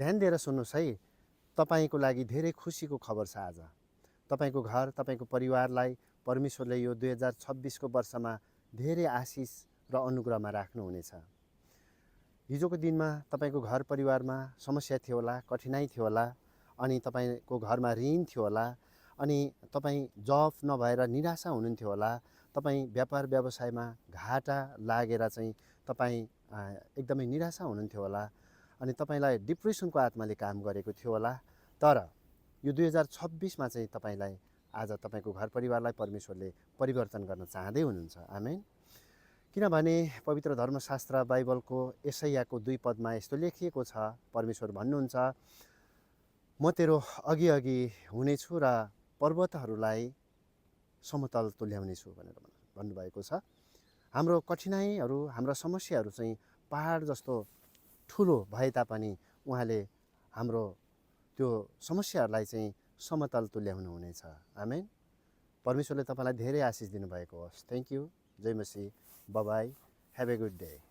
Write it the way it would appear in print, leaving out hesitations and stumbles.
ध्यान दिएर सुन्नुहोस् है, तपाईँको लागि धेरै खुसीको खबर छ आज। तपाईँको घर, तपाईँको परिवारलाई परमेश्वरले यो 2026को वर्षमा धेरै आशिष र अनुग्रहमा राख्नुहुनेछ। हिजोको दिनमा तपाईँको घर परिवारमा समस्या थियो होला, कठिनाइ थियो होला, अनि तपाईँको घरमा ऋण थियो होला, अनि तपाईँ जब नभएर निराशा हुनुहुन्थ्यो होला, तपाईँ व्यापार व्यवसायमा घाटा लागेर चाहिँ तपाईँ एकदमै निराशा हुनुहुन्थ्यो होला, अनि तपाईँलाई डिप्रेसनको आत्माले काम गरेको थियो होला। तर यो 2026मा चाहिँ तपाईँलाई आज तपाईँको घर परिवारलाई परमेश्वरले परिवर्तन गर्न चाहँदै हुनुहुन्छ। आमेन। किनभने पवित्र धर्मशास्त्र बाइबलको यशायाको 2 पदमा यस्तो लेखिएको छ, परमेश्वर भन्नुहुन्छ, म तेरो अघि अघि हुनेछु र पर्वतहरूलाई समतल तुल्याउनेछु भनेर भन्नुभएको छ। हाम्रो कठिनाइहरू, हाम्रा समस्याहरू चाहिँ पहाड जस्तो ठुलो भए तापनि उहाँले हाम्रो त्यो समस्याहरूलाई चाहिँ समतल तुल्याउनु हुनेछ। आमेन। परमेश्वरले तपाईँलाई धेरै आशिष दिनुभएको होस्। Thank you. जय मसीह। Bye bye. Have a good day.